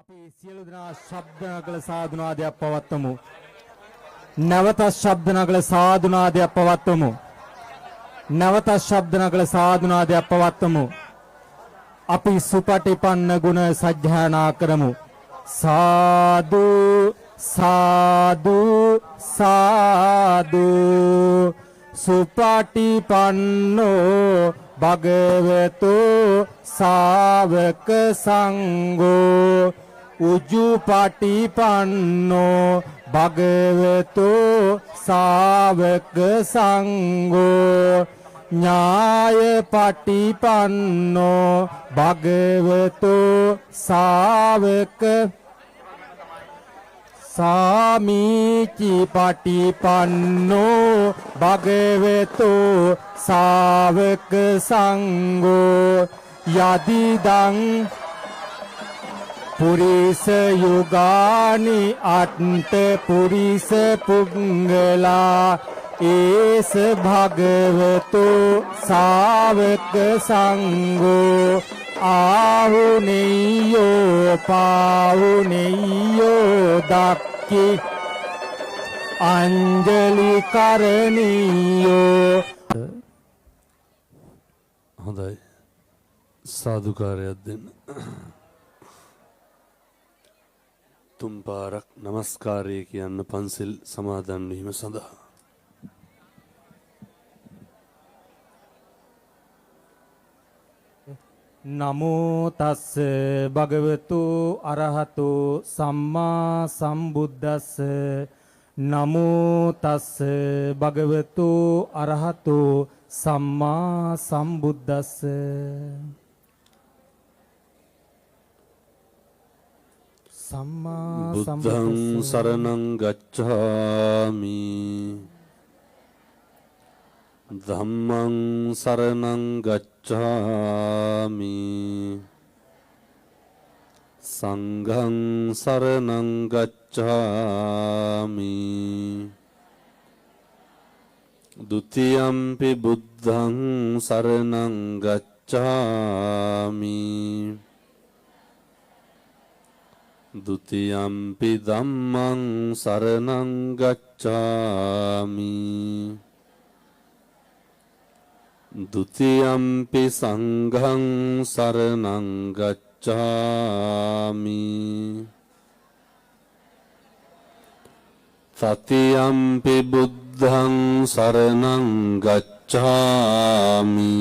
අපි සියලු දෙනා ශබ්ද නගල සාදුනාදයක් පවත්වමු. නැවත ශබ්ද නගල සාදුනාදයක් පවත්වමු. නැවත ශබ්ද නගල සාදුනාදයක් පවත්වමු. අපි සුපටිපන්න ගුණ සජ්ජායනා කරමු. සාදු සාදු සාදු සුපටිපන්නෝ භගවතු ශාවක සංඝෝ උජුපටිපන්නෝ භගවතු ශාවක සංඝෝ ඥායපටිපන්නෝ භගවතු ශාවක සාමීචි පටිපන්නෝ භගවතු ශාවක සංඝෝ යදිදං පුරිස යුගානි අට්ඨ පුරිස පුංගලා ඒස භගවතු ශාවක සංඝෝ ආහුනේයෝ පාහුනේයෝ දක්ඛි අංජලි කරණීයෝ. හොඳයි සාදුකාරයක් දෙන්න. තුන් පාරක් නමස්කාරය කියන්න පන්සිල් සමාදන් වීම සඳහා. නමෝ තස්ස භගවතු අරහතු සම්මා සම්බුද්දස්ස. නමෝ තස්ස භගවතු අරහතු සම්මා සම්බුද්දස්ස. සම්මා බුද්ධං සරණං ගච්ඡාමි ධම්මං සරණං ගච්ඡාමි සංඝං සරණං ගච්ඡාමි ဒုတိယံ පි බුද්ධං සරණං ගච්ඡාමි ဒုတိယံ පි ධම්මං සරණං ගච්ඡාමි ဒုတိယံ පි සංඝං සරණං ගච්ඡාමි တတိယံ පි බුද්ධං සරණං ගච්ඡාමි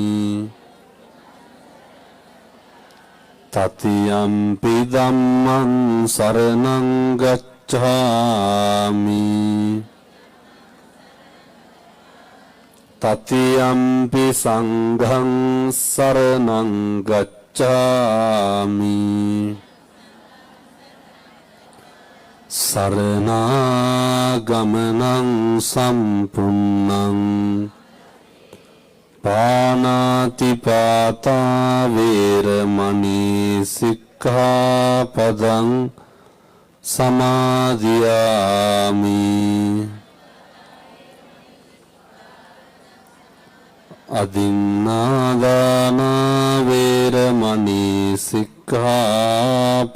တတိယံ පි ධම්මං සරණං ගච්ඡාමි တတိယံ පි සංඝං සරණං ගච්ඡාමි สรณากมนังสัมปุณังปานาติปาตาเวรมณีสิกขาปดังสมาธิยามิอดินนาดานาเวรมณีสิกขา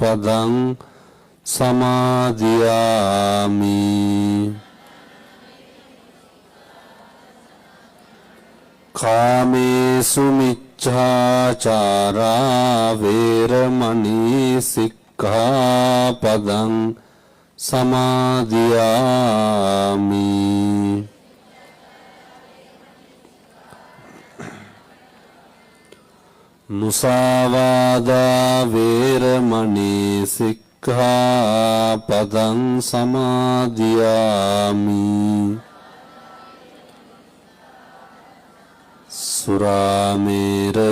ปดังසමාදියාමි කාමේසු මිච්ඡාචාරා වේරමණී සික්ඛාපදං සමාදියාමි මුසාවාදා වේරමණී සික්ඛාපදං සමාදියාමි සුරාමේරය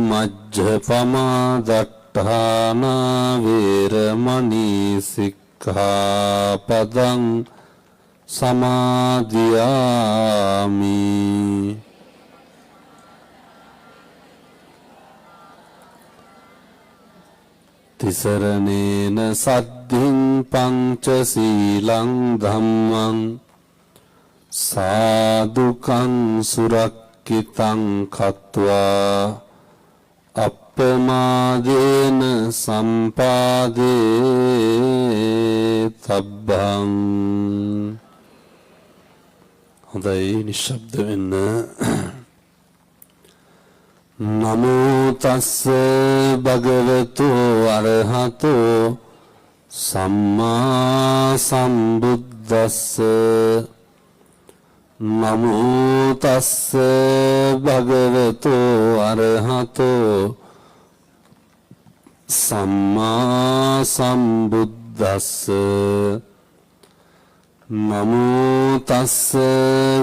මජ්ජපමා දට්ඨානා වේරමණී සික්ඛාපදං සමාදියාමි තිසරණේන සද්ධින් පංචශීලං ධම්මං සාදුකං සුරක්ඛිතං කତ୍වා අප්පමාදේන සම්පාදේ තබ්බං. හොඳයි නිශ්ශබ්ද වෙන්න. නමෝ තස්ස භගවතු අරහතෝ සම්මා සම්බුද්දස්ස. නමෝ තස්ස භගවතු අරහතෝ සම්මා සම්බුද්දස්ස. නමෝ තස්ස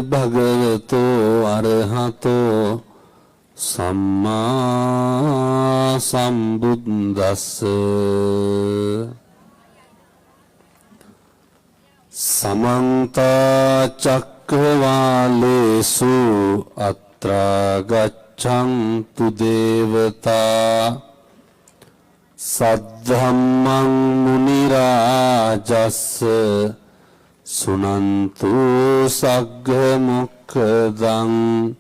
භගවතු අරහතෝ සම්මා සම්බුද්දස්ස. සමන්ත චක්කවාලේසු අත්‍රා ගච්ඡන්තු දේවතා සද්ධම්මං මුනි රාජස්ස සුනන්තු සග්ග මොක්ඛදං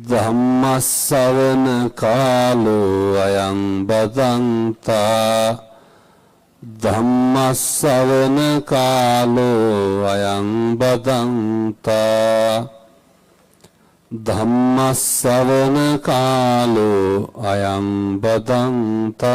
ධම්මස්සවන කාලෝ අයං බදන්තා. ධම්මස්සවන කාලෝ අයං බදන්තා. ධම්මස්සවන කාලෝ අයං බදන්තාති.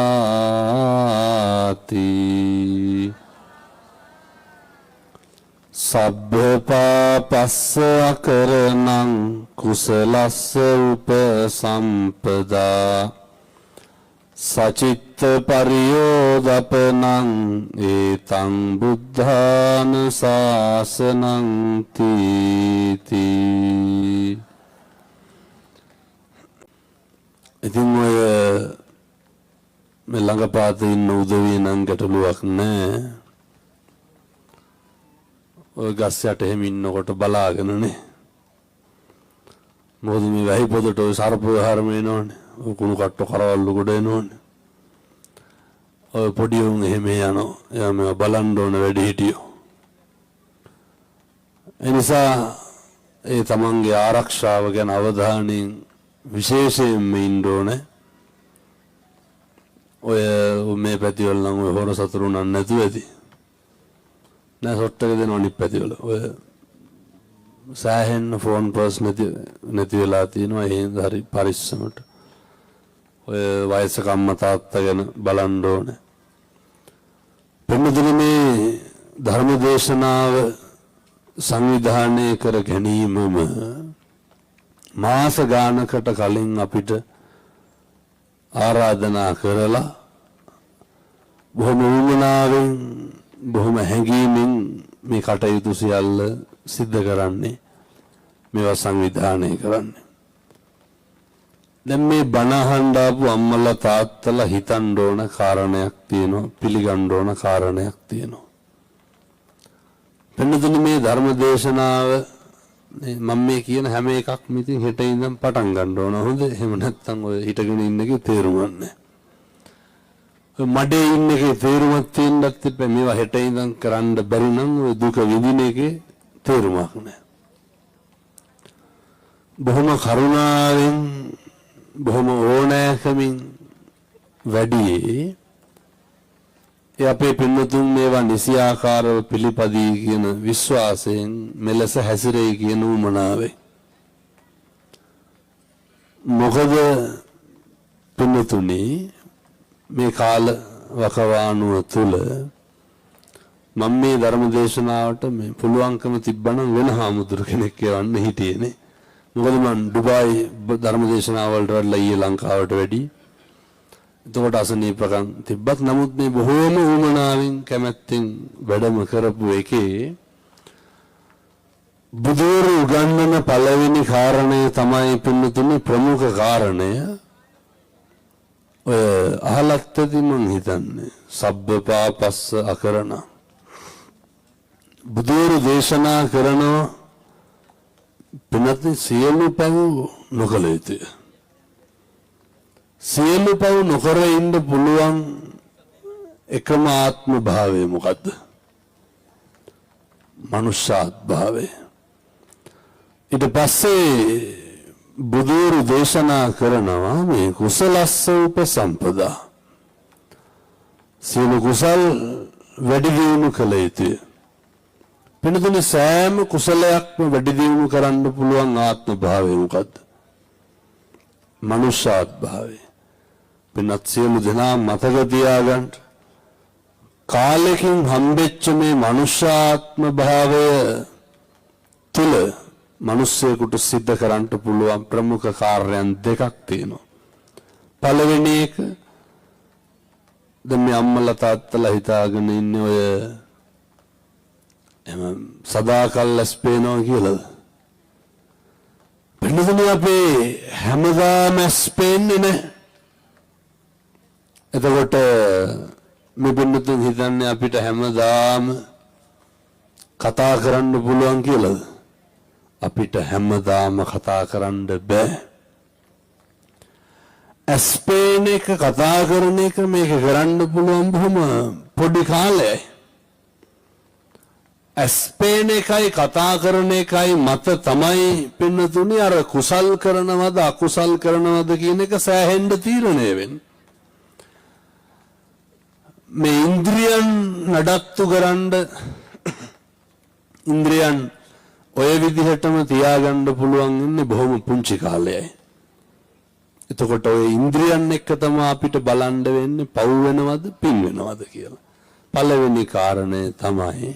සබ්බපාපස්ස අකරණං කුසලස්ස උපසම්පදා සචිත්ත පරියෝදපනං ඒතං බුද්ධාන ශාසනං තීති. ඉතින් ඔය මේ ළඟපාතේ ඉන්න උදවිය නම් ගැටලුවක් නැහැ. ඔය ගස් යට එහෙම ඉන්නකොට බලාගෙනනේ. මොකද මේ වැහි පොදට ඔය සර්ප විහාරම එනවනේ. ඔය කුණු කට්ට කරවල්ලු කොට එනවනේ. ඔය පොඩි උන් එහෙම යනවා. එයා මේවා බලන්න ඕන වැඩි හිටියෝ. ඒ නිසා ඒ තමන්ගේ ආරක්ෂාව ගැන අවධානයෙන් විශේෂයෙන්ම ඉන්න ඕනේ. ඔය මේ පැතිවල නම් ඔය හොර සතුරු නන් නැතුව ඇති. නෑ සොට්ටක දෙනවා අනිත් පැතිවල. ඔය සෑහෙන්න ෆෝන් පර්ස් නැති වෙලා තියෙනවා. ඒ හින්දා හරි පරිස්සමට ඔය වයසක අම්මා තාත්තා ගැන බලන්න ඕනේ. පෙරමුදුනේ මේ ධර්ම දේශනාව සංවිධානය කර ගැනීමම මාස ගානකට කලින් අපිට ආරාධනා කරලා බොහොම උමනාවෙන් බොහොම හැඟීමෙන් මේ කටයුතු සියල්ල සිද්ධ කරන්නේ, මේවා සංවිධානය කරන්නේ. දැන් මේ බණ අහන්න ආපු අම්මලා තාත්තලා හිතන්න ඕන කාරණයක් තියෙනවා, පිළිගන්න ඕන කාරණයක් තියෙනවා. පෙන්නතුනි මේ ධර්ම දේශනාව මම මේ කියන හැම එකක්ම ඉතින් හෙට ඉඳන් පටන් ගන්න ඕන. හොඳ එහෙම නැත්නම් ඔය හිටගෙන ඉන්න එකේ තේරුමක් නැහැ. ඔය මඩේ ඉන්න එකේ තේරුමක් තියෙන්නත් එපා. මේවා හෙට ඉඳන් කරන්න බැරි නම් ඔය දුක විඳින එකේ තේරුමක් නැහැ. බොහොම කරුණාවෙන් බොහොම ඕනෑකමින් වැඩි ඒ අපේ පින්නතුන් මේවා නිසියාකාරව පිළිපදී කියන විශ්වාසයෙන් මෙලෙස හැසිරෙයි කියන උමනාවේ. මොකද පින්නතුනි මේ කාල වකවානුව තුල මම මේ ධර්ම දේශනාවට මේ පුළුවන්කම තිබ්බනම් වෙන හාමුදුරු කෙනෙක් යවන්න හිටියේනේ. මොකද මම ඩුබායි ධර්ම දේශනාව වලට වඩා ඊයේ ලංකාවට වැඩි. එතකොට අසනීපකම් තිබ්බත් නමුත් මේ බොහෝම උමනාවෙන් කැමැත්තෙන් වැඩම කරපු එකේ බුදුරු උගන්වන පළවෙනි කාරණය තමයි පින්නතුනේ ප්‍රමුඛ කාරණය. ඔය අහලත් ඇති මං හිතන්නේ සබ්බපාපස්ස අකරණ බුදුරු දේශනා කරනවා පින්නතුනේ සියලු පව් නොකළ යුතුය. සියලු පව් නොකර ඉන්න පුළුවන් එකම ආත්ම භාවය මොකද්ද? මනුෂ්‍යාත් භාවය. ඊට පස්සේ බුදුරු දේශනා කරනවා මේ කුසලස්ස උපසම්පදා සියලු කුසල් වැඩි දියුණු කළ යුතුය. පින්නතුනි සෑම කුසලයක්ම වැඩි දියුණු කරන්න පුළුවන් ආත්ම භාවය මොකද්ද? මනුෂ්‍යාත් භාවය. පින්නත් සියලු දෙනා මතක තියාගන්න කාලෙකින් හම්බෙච්ච මේ මනුෂ්‍යාත්ම භාවය තුල මිනිස්සෙකුට සිද්ධ කරන්න පුළුවන් ප්‍රමුඛ කාර්යයන් දෙකක් තියෙනවා. පළවෙනි එක දැන් මේ අම්මලා තාත්තලා හිතාගෙන ඉන්නේ ඔය එම සදාකල් ලැස්පේනවා කියලාද? පින්නතුනි අපේ හැමදාම ලැස්පෙන්නේ නැහැ. එතකොට මේ පින්නතුන් හිතන්නේ අපිට හැමදාම කතා කරන්න පුළුවන් කියලාද? අපිට හැමදාම කතා කරන්න බෑ. ස්පේන් එක කතා කරන එක මේක කරන්න පුළුවන් බොහොම පොඩි කාලයයි. ස්පේන් එකයි කතා කරන එකයි මත තමයි පින්නතුනි අර කුසල් කරනවද අකුසල් කරනවද කියන එක සෑහෙන්න තීරණය වෙන්නේ. මේ ඉන්ද්‍රියන් නඩත්තු කරන්න ඉන්ද්‍රියන් ඔය විදිහටම තියාගන්න පුළුවන් ඉන්නේ බොහොම පුංචි කාලයයි. එතකොට ඔය ඉන්ද්‍රියන් එක්ක තමයි අපිට බලන්න වෙන්නේ පව් වෙනවද පින් වෙනවද කියලා. පළවෙනි කාරණය තමයි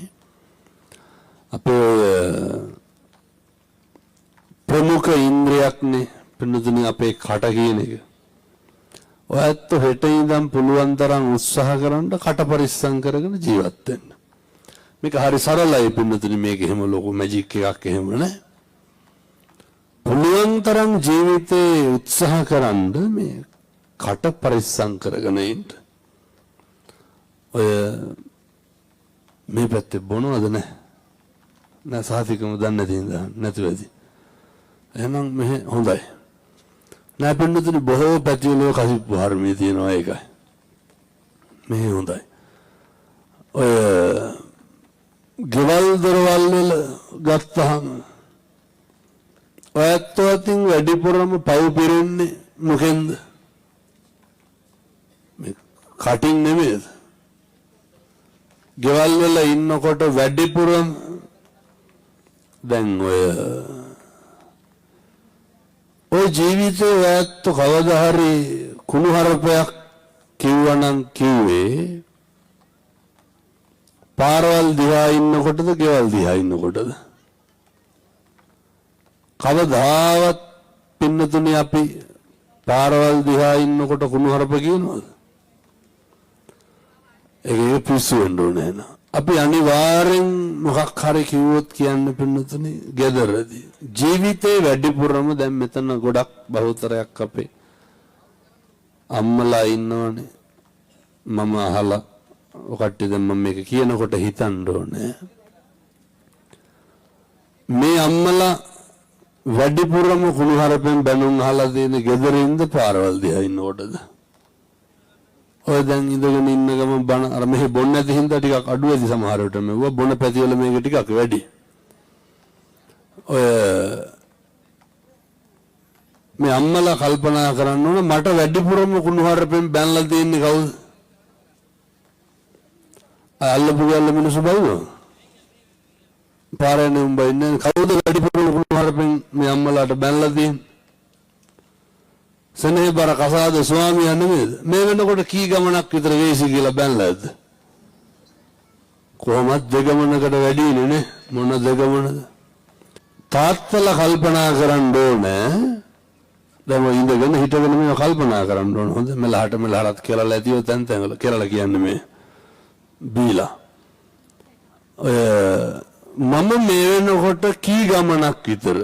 අපේ ප්‍රමුඛ ඉන්ද්‍රියක්නේ පින්නතුනි අපේ කට කියන එක. ඔයත් හෙට ඉඳන් පුළුවන් තරම් උත්සාහ කරන්න කට පරිස්සම් කරගෙන ජීවත් වෙන්න. මේක හරි සරලයි පින්නතුනි මේක එහෙම ලොකු මැජික් එකක් එහෙම නෑ. පුළුවන් තරම් ජීවිතේ උත්සාහ කරන්න මේ කට පරිස්සම් කරගෙන ඉන්න. ඔය මේ පැත්තේ බොනවද නැහැ? නෑ සාතිකම දන්නේ නැති වෙදි. එහෙනම් මෙහෙ හොඳයි. නෑ පින්නතුනි බොහෝ පැතිවල කසිප්පු හර්මිය තියෙනවා ඒකයි. මෙහෙ හොඳයි. ඔය ගෙවල් දොරවල් වල ගත්තහම ඔයත් අතින් වැඩිපුරම පව් පිරෙන්නේ මොකෙන්ද? මේ කටින් නෙමෙයිද? ගෙවල් වල ඉන්නකොට වැඩිපුරම දැන් ඔය ජීවිතේ ඔයත් කවදා හරි කුණුහරුපයක් කිව්වනම් කිව්වේ පාරවල් දිහා ඉන්නකොටද ගෙවල් දිහා ඉන්නකොටද? කවදාවත් පින්නතුනි අපි පාරවල් දිහා ඉන්නකොට කුණුහරුප කියනවද? ඒක පිස්සු වෙන්න ඕනේ නේද? අපි අනිවාර්යෙන් මොකක් හරි කිව්වොත් කියන්න පින්නතුනි ගෙදරදී ජීවිතේ වැඩිපුරම දැන් මෙතන ගොඩක් බහුතරයක් අපේ අම්මලා ඉන්නවනේ. මම අහලා ඔකට දැන් මම මේක කියනකොට හිතන්න ඕනේ මේ අම්මලා වැඩිපුරම කුණුහරුපෙන් බැනුම් අහලා තියෙන ගෙදරින්ද පාරවල් දිහා ඉන්නකොටද? ඔය දැන් ඉඳගෙන ඉන්න ගමන් බණ අර මෙහි බොන්න නැති හින්දා ටිකක් අඩු වෙදි සමහර විට මෙවුවා බොන පැතිවල මේක ටිකක් වැඩි. ඔය මේ අම්මලා කල්පනා කරන්න ඕන මට වැඩිපුරම කුණුහරුපෙන් බැනලා තියෙන්නේ කවුද? අල්ලපු ගල්ල මිනිස්සු බවුවා. පාරේ නුඹ ඉන්නේ කවුද වැඩිපුරම කුණුහරුපෙන් මේ අම්මලාට බැනලා තියෙන්නේ? සනේ බර කසාද ස්වාමියා නෙමෙයිද? මේ වෙනකොට කී ගමනක් විතර වේසි කියලා බැලලාද? කොහොමද දෙගමනකට වැඩිනේ නේ? මොන දෙගමනද? තාත්තලා කල්පනා කරන්න ඕනේ. දැන් ඔය ඉඳගෙන හිටගෙන මේව කල්පනා කරන්න ඕන. හොඳ මෙලහට කියලා ඇතිව තැන් තැන්වල කියලා කියන්නේ මේ බීලා. ඔය මම මේ වෙනකොට කී ගමනක් විතර.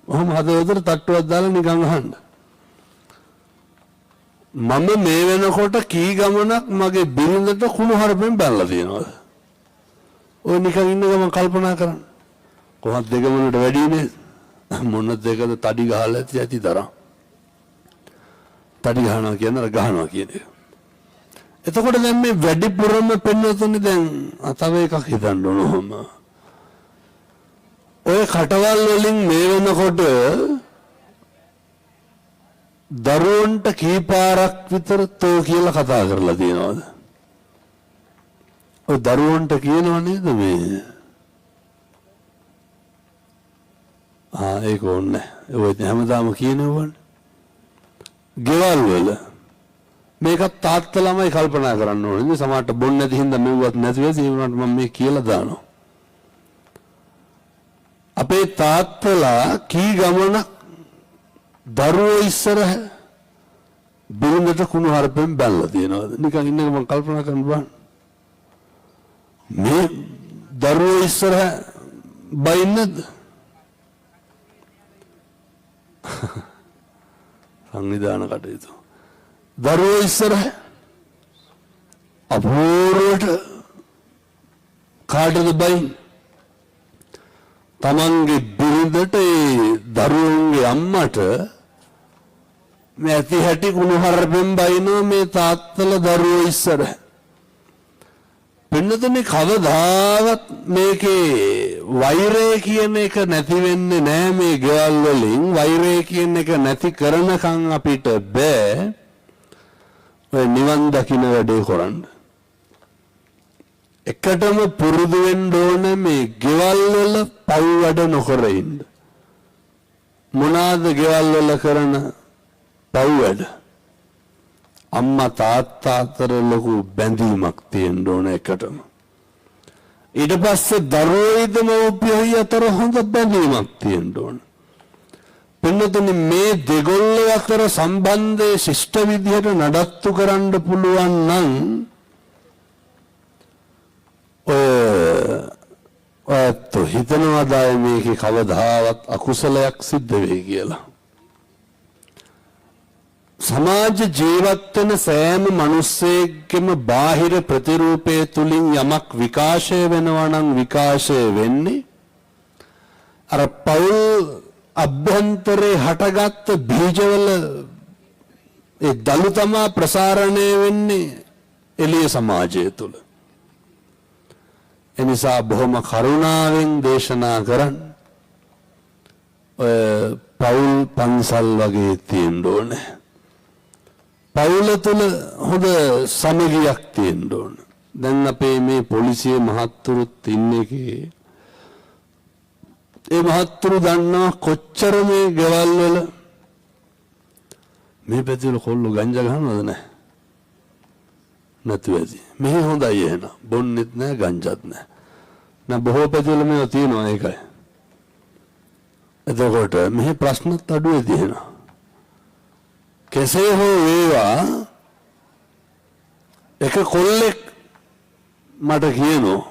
ඔහොම හදවතට තට්ටුවක් දාලා නිකන් අහන්න. මම මේ වෙනකොට කී ගමනක් මගේ බිරිඳට කුණුහරුපෙන් බැලලා තියෙනවද? ඔය නිකන් ඉන්න ගමන් කල්පනා කරන්න. කොහොමද දෙගමනට වැඩි නේ? මොන දෙකද තඩි ගහලා ඇති තරම්. තඩි ගහනවා කියන්නේ අර ගහනවා කියන එක. එතකොට දැන් මේ වැඩිපුරම පෙන්නතුනේ දැන් තව එකක් හිතන්න ඕනම. ඔය කටවල් වලින් මේ වෙනකොට දරුවන්ට කීපාරක් විතර තෝ කියලා කතා කරලා තියෙනවද? ඔය දරුවන්ට කියනව නේද මේ? ඒක ඕනේ. ඔය හැමදාම කියනවනේ. ගෙවල් වල මේකත් තාත්තා ළමයි කල්පනා කරන්න ඕනේ. ඉතින් සමහරට බොන්නේ නැති හින්දා මෙව්වත් නැති වෙයි. ඒ වුණාට මම මේ කියලා දානවා. අපේ තාත්තලා කී ගමනක් දරුවෝ ඉස්සරහ බිරිඳට කුණු හarpෙන් බැලලා තියෙනවද? නිකන් ඉන්නක මම කල්පනා කරන්න බලන්න. මේ දරුවෝ ඉස්සරහ බයින්නද? සංවිධාන කටයුතු. දරුවෝ ඉස්සරහ අපූර්වට කාටද බයින්? තමන්ගේ බිරිඳට දරුවන්ගේ අම්මට මේ ඇති හැටි කුණු හarpෙන් බයිනවා මේ තාත්තලා දරුවෝ ඉස්සරහ. පින්නතුනේ කවදාවත් මේකේ වෛරය කියන එක නැති වෙන්නේ නැහැ මේ ගෙවල් වලින්. වෛරය කියන එක නැති කරනකම් අපිට බෑ ඔය නිවන් දකින්න වැඩේ කරන්න. එකටම පුරුදු වෙන්න ඕනේ මේ ගෙවල් වල පව් වැඩ නොකර ඉන්න. මොනවාද ගෙවල් වල කරන පව් වැඩ? අම්මා තාත්තා අතර ලොකු බැඳීමක් තියෙන්න ඕන එකටම. ඊට පස්සේ දරුවෝයිද මව්පියෝයි අතර හොඳ බැඳීමක් තියෙන්න ඕන. පින්නතුනි මේ දෙගොල්ලෝ අතර සම්බන්ධය ශිෂ්ට විදිහට නඩත්තු කරන්න පුළුවන් නම් ඔයත් හිතනවාද මේකේ කවදාවත් අකුසලයක් සිද්ධ වෙයි කියලා? සමාජ ජීවත් වෙන සෑම මිනිස්සෙකම බාහිර ප්‍රතිරූපයේ තුලින් යමක් විකාශය වෙනවා නම් විකාශය වෙන්නේ අර පෞල් අභ්‍යන්තරේ හටගත්ත බීජවල ඒ දලු තමා ප්‍රසාරණය වෙන්නේ එළිය සමාජය තුල. එනිසා බොහොම කරුණාවෙන් දේශනා කරන්න පෞල් පන්සල් වගේ තියෙන්න ඕනේ. පවුල තුල හොඳ සමගියක් තියෙන්න ඕන. දැන් අපේ මේ පොලිසිය මහත්තුරුත් ඉන්නේ ඒ මහත්තුරු දන්නවා කොච්චර මේ ගෙවල් වල මේ පැතිවල කොල්ල ගංජා ගන්නවද නැහැ? නැතු ඇති. මෙහි හොඳයි එහෙනම්. බොන්නෙත් නැහැ ගංජාත් නැහැ. නැ බොහෝ පැතිවල මේවා තියෙනවා ඒකයි. එතකොට මෙහි ප්‍රශ්නත් අඩුවේ තියෙනවා. කෙසේ හෝ වේවා එක කොල්ලෙක් මට කියනෝ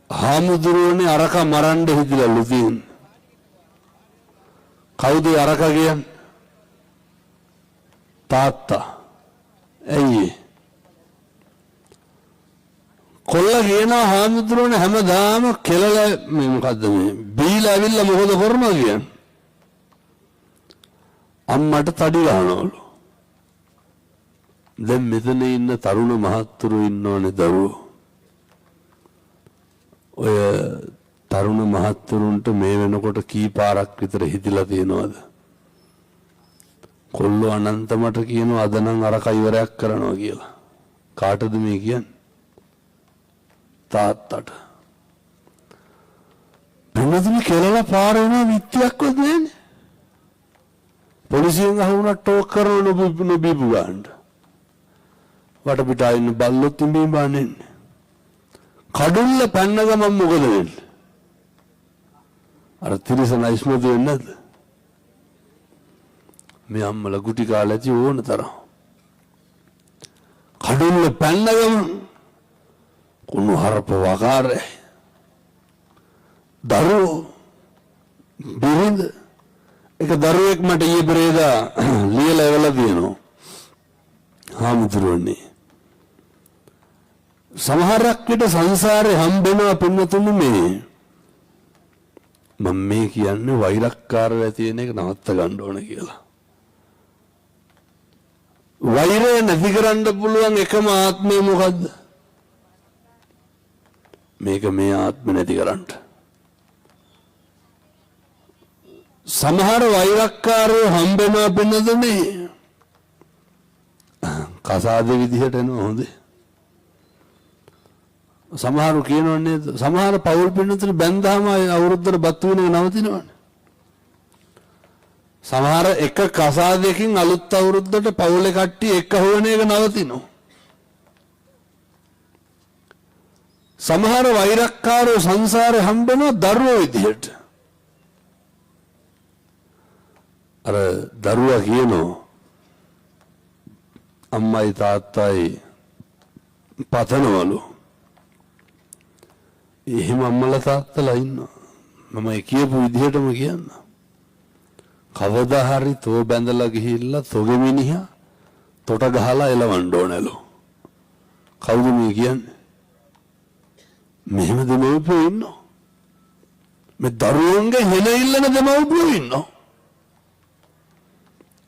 හාමුදුරුවනේ අරක මරන්න හිතිලලු තියෙන. කවුද අරක කියන්නේ? තාත්තා. ඇයි? කොල්ල කියනවා හාමුදුරුවනේ හැමදාම කෙලලා මේ මොකද්ද මේ බීලා ඇවිල්ලා මොකද කරනවා කියන්නේ? අම්මට තඩි ගන්නවලු. දැන් මෙතන ඉන්න තරුණ මහත්තුරු ඉන්නෝනේ දරුවෝ. ඔය තරුණ මහත්තුරුන්ට මේ වෙනකොට කී පාරක් විතර හිතිලා තියෙනවද? කොල්ලෝ අනන්තමට කියනවා අද නම් අර කයිවරයක් කරනවා කියලා. කාටද මේ කියන්නේ? තාත්තට. වෙනදම කෙලලා පාර වෙනවා විත්‍යක්වත් නෑනේ. පොලිසියෙන් අහුණා ටෝක් කරන නොබීපු ගන්න. වටපිටා ඉන්න බල්ලොත් ඉඹින් බාන්නේ. කඩුල්ල පැන්න ගමන් මොකද වෙන්නේ? අර තිරිසන ඉස්මතු වෙන්නේ නැද්ද? මේ අම්මලා ගුටි කාලා ඇති ඕන තරම්. කඩුල්ල පැන්න ගමන් කුණු හරප වකාරේ. දරුවෝ බිරිඳ එක දරුවෙක් මට ඊයේ පෙරේදා ලියලා එවලා තියෙනවා. හාමුදුරුවනේ සමහරක් විට සංසාරේ හම්බෙනවා පින්නතුනි මේ මම මේ කියන්නේ වෛරක්කාරය තියෙන එක නවත්ත ගන්න ඕන කියලා. වෛරය නැති කරන්න පුළුවන් එකම ආත්මය මොකද්ද? මේක මේ ආත්ම නැති කරන්න. සමහර වෛරක්කාරයෝ හම්බෙනවා පින්නතුනේ කසාදේ විදිහට එනවා හොඳේ. සමහරු කියනවනේ සමහර පවුල් පින්නතුනේ බැන්දාම අවුරුද්දට බත් වෙන එක නවතිනවනේ. සමහර එක කසාදයකින් අලුත් අවුරුද්දට පවුලේ කට්ටිය එක හොවන එක නවතිනවා. සමහර වෛරක්කාරෝ සංසාරේ හම්බෙනවා දරුවෝ විදිහට. අර දරුවා කියනවා අම්මයි තාත්තයි පතනවලු. එහෙම අම්මලා තාත්තලා ඉන්නවා. මම කියපු විදිහටම කියන්න. කවදා හරි තෝ බැඳලා ගිහිල්ලා තොගේ මිනිහා තොට ගහලා එලවන්න ඕනලු. කවුද මේ කියන්නේ? මෙහෙම දෙමව්පියෝ ඉන්නවා. මේ දරුවන්ගේ හෙන ඉල්ලන දෙමව්පියෝ ඉන්නවා.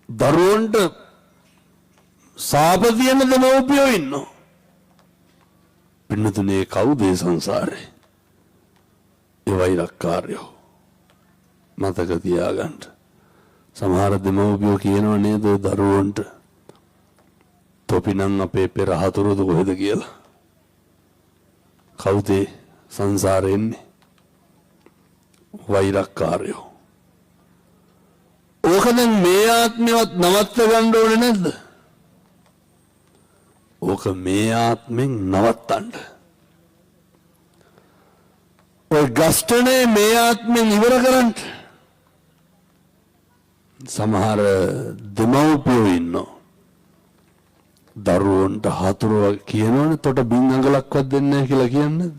දරුවන්ට සාප තියෙන දෙමව්පියෝ ඉන්නවා. පින්නතුනේ කවුද ඒ සංසාරේ? ඒ වෛරක්කාරයෝ. මතක තියාගන්න. සමහර දෙමව්පියෝ කියනවා නේද දරුවන්ට තොපිනම් අපේ පෙර හතුරුද කොහෙද කියලා. කවුද සංසාරේ ඉන්නේ? වෛරක්කාරයෝ. ඕක දැන් මේ ආත්මෙවත් නවත්ත ගන්න ඕනේ නැද්ද? ඕක මේ ආත්මෙන් නවත්තන්න. ඔය ගස්ටනේ මේ ආත්මෙන් ඉවර කරන්න. සමහර දෙමව්පියෝ ඉන්නවා. දරුවන්ට හතුරුව කියනවනේ තොට බින් අඟලක්වත් දෙන්නේ නැහැ කියලා කියන්නේ.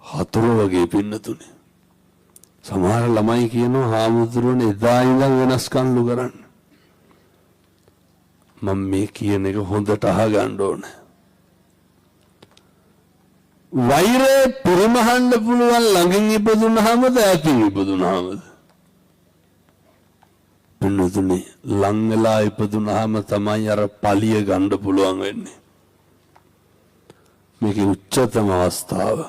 හතුරු වගේ පින්නතුනේ. සමහර ළමයි කියනවා හාමුදුරුවනේ එදා ඉඳන් වෙනස්කම්ලු කරන්න. මම මේ කියන එක හොඳට අහගන්න ඕනේ. වෛරය පරිමහන්න පුළුවන් ළඟින් ඉපදුනහමද ඈතින් ඉපදුනහමද? පින්නතුනේ ලං වෙලා ඉපදුනහම තමයි අර පලිය ගන්න පුළුවන් වෙන්නේ. මේකේ උච්චතම අවස්ථාව.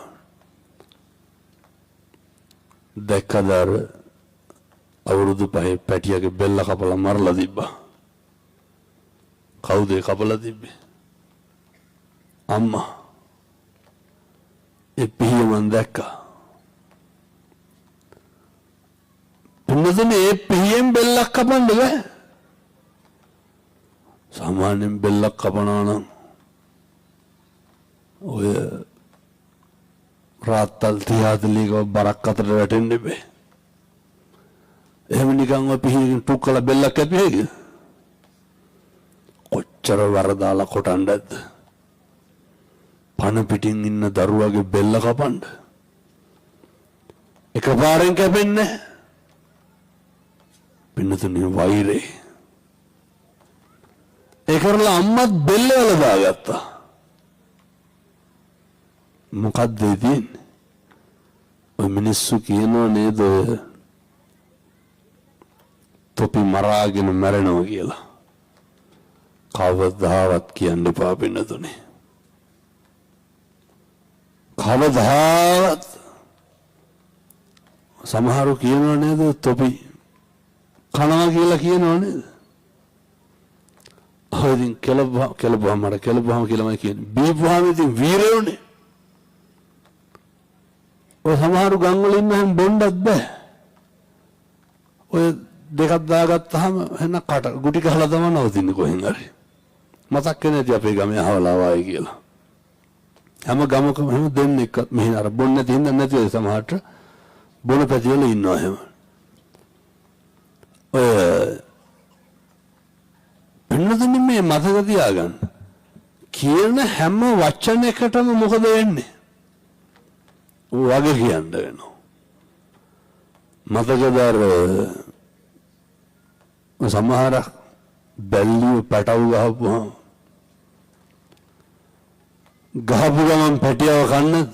දැක්කදර අවුරුදු 5 පැටියගේ බෙල්ල කපලා මරලා තිබ්බා. කවුද කපලා තිබ්බේ? අම්මා. ඒ පිහිය මන් දැක්කා. පින්නතුනේ ඒ පිහියෙන් බෙල්ලක් කපන්න බෑ. සාමාන්‍යයෙන් බෙල්ලක් කපනවා නම් ඔය රාත්තල් 30 බරක් අතර වැටෙන්න බෑ. එහෙම නිකන් ඔය පිහියෙන් ටුක් කළ බෙල්ලක් කැපියේද? කොච්චර වරදාලා කොටන්නද? පණ පිටින් ඉන්න දරුවගේ බෙල්ල කපන්න. එකපාරෙන් කැපෙන්නේ. පින්නතුනේ වෛරේ. ඒ කරලා අම්මත් බෙල්ල වල දාගත්තා. මොකද්ද ඉතින්? ඔය මිනිස්සු කියනෝ නේද තොපි මරාගෙන මැරෙනවා කියලා. කවදාවත් කියන්න එපා පින්නතුනේ. කවදාවත්. සමහරු කියනවා නේද තොපි කනවා කියලා කියනවා නේද? ඔය ඉතින් කෙලබුවාම කියලාමයි කියන්නේ. බීපුවාම ඉතින් වීරයෝනේ. ඔය සමහරු ගම් වල ඉන්න හැම බොණ්ඩත් බෑ. ඔය දෙකක් දාගත්තාම එන්න කට ගුටි ගහලා තමයි නවතින්නේ කොහෙන් හරි. මතක් නැති අපේ ගමේ අහවලා වායි කියලා. හැම ගමකම හැම දෙන්නෙක්වත් මෙහෙ අර බොන්න නැති හින්දා නැති වෙයි සමහරට බොන පැතිවල ඉන්නවා හැම. ඔය පින්නතුනේ මේ මතක තියාගන්න. කියන හැම වචනයකටම මොකද වෙන්නේ? වගේ කියන්න වෙනවා. මතකදර සමහර බැල්ලිය පැටව ගහපුවා ගහපු ගමන් පැටියව කන්නද?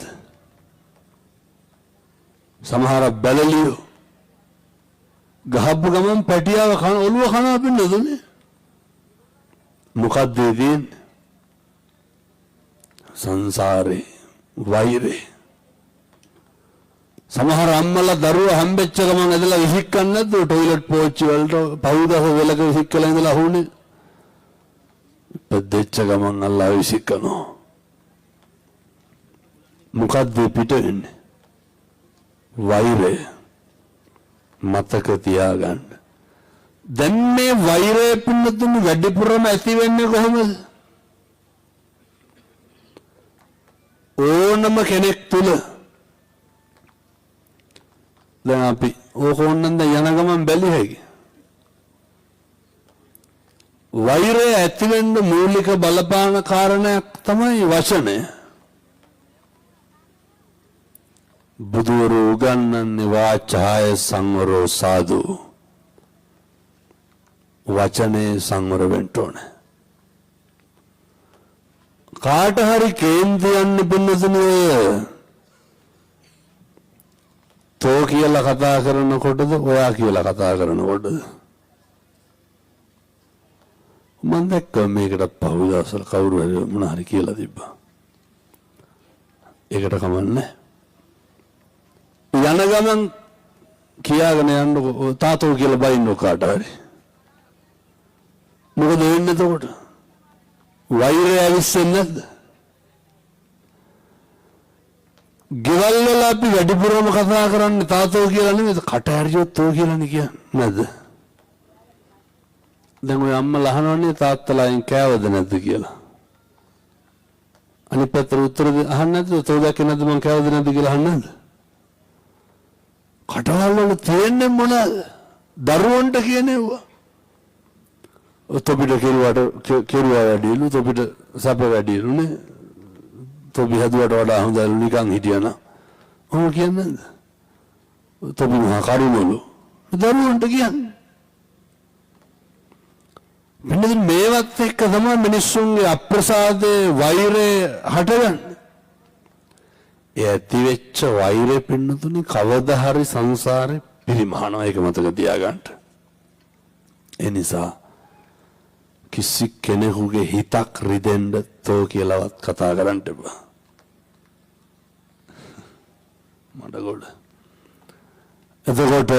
සමහර බැලලිය ගහපු ගමන් පැටියව කන ඔළුව කන අපින්නදුනේ. මොකද්ද ඉතින්? සංසාරේ වෛරේ. සමහර අම්මලා දරුවා හම්බෙච්ච ගමන් ඇදලා විසිකන්නේ නැද්ද ටොයිලට් පෝච්චි වලට පවුදස වෙලක විසිකලා ඉඳලා අහුනේ පෙද්දෙච්ච ගමන් අල්ලා විසිකනවා මොකද්ද පිට වෙන්නේ වෛරය මතක තියාගන්න දැන් මේ වෛරය පින්නතුණු වැඩිපුරම ඇති වෙන්නේ කොහොමද ඕනම කෙනෙක් තුල දැන් අපි ඕකෝන්නන්ද යන ගමන් බැලි හැකි වෛරය ඇති වෙන්න මූලික බලපාන කාරණයක් තමයි වචනය බුදුවරු උගන්වන්නේ වාචාය සංවරෝ සාදු වචනේ සංවර වෙන්න ඕනේ කාට හරි කේන්ද්‍රයන් පින්නසනේ තෝ කියලා කතා කරනකොටද ඔයා කියලා කතා කරනකොටද මම දැක්ක මේකට පහුදවසල කවුරු හරි මොන හරි කියලා තිබ්බා ඒකට කමන්නේ යන ගමන් කියාගෙන යන්නකො තාතෝ කියලා බයින්නෝ කාට හරි මොකද වෙන්නේ එතකොට වෛරය ඇවිස්සෙන්නේ නැද්ද ගෙවල් වල අපි වැඩිපුරම කතා කරන්නේ තාතෝ කියලා නෙමෙයි කට හැරියොත් තෝ කියලානේ කියන්නේ නැද්ද දැන් ඔය අම්මලා අහනවනේ තාත්තලාගෙන් කෑවද නැද්ද කියලා අනිත් පැත්තට උත්තර අහන්නේ නැද්ද තෝ දැක්කේ නැද්ද මං කෑවද නැද්ද කියලා අහන්නේ නැද්ද කටවල් වල තියෙන්නේ මොනවාද දරුවන්ට කියනේවා තොපිට කෙරුවා වැඩිලු තොපිට සැප වැඩිලුනේ තොපි හදුවට වඩා හොඳලු නිකන් හිටියන ඔහොම කියන්නේ නැද්ද තොපි මහා කරුණලු දරුවන්ට කියන්නේ මෙන්න මේවත් එක්ක තමයි මිනිස්සුන්ගේ අප්‍රසාදේ වෛරය හටගන්නේ ඒ ඇති වෙච්ච වෛරය පින්නතුනේ කවදා හරි සංසාරේ පිරිමහනවා ඒක මතක තියාගන්න ඒ නිසා කිසි කෙනෙකුගේ හිතක් රිදෙන්න තෝ කියලාවත් කතා කරන්න එපා මඩ ගොඩ එතකොට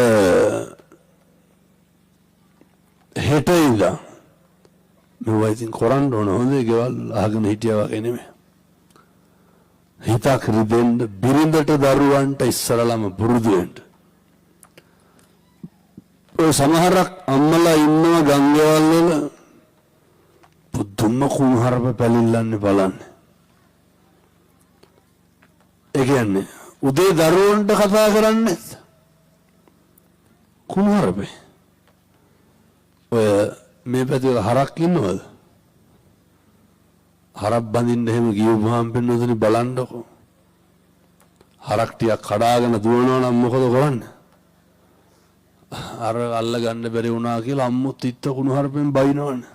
හෙට ඉඳලා මෙවයි ඉතින් කරන්න ඕන හොඳේ ගෙවල් අහගෙන හිටියා වගේ නෙමෙයි හිතක් රිදෙන්න බිරිඳට දරුවන්ට ඉස්සරලම පුරුදු වෙන්න ඔය සමහරක් අම්මලා ඉන්නවා ගංගාවල් වල පුදුම කුණහරප පැලිල්ලන්නේ බලන්නේ ඒ කියන්නේ උදේ දරුවන්ට කතා කරන්නේ කුණහරපේ ඔය මේ පැත්තේ හරක් ඉන්නවද හරක් බඳින්න එහෙම ගියුවාම පින්නොතනි බලන්නකො හරක් ටිකක් කඩාගෙන දුවනවා නම් මොකද කරන්නේ අර අල්ල ගන්න බැරි වුණා කියලා අම්මුත් ඉත්ත කුණු හරපෙන් බයිනවනේ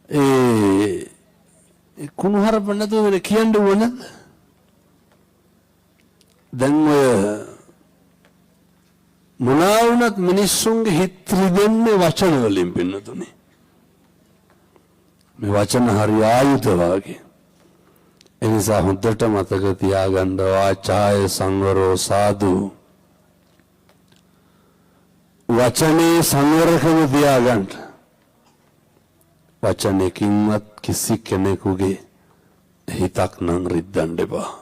ඒ කුණු හරප නැතුව වෙන කියන්න ඕන දැන් ඔය මොනවා වුණත් මිනිස්සුන්ගේ හිත රිදෙන්නේ වචන වලින් පින්නතුනේ මේ වචන හරි ආයුධ වාගේ එනිසා හොඳට මතක තියාගන්න වාචාය සංවරෝ සාදු වචනේ සංවරකම තියාගන්න වචනකින්වත් කිසි කෙනෙකුගේ හිතක් නම් රිද්දන්න එපා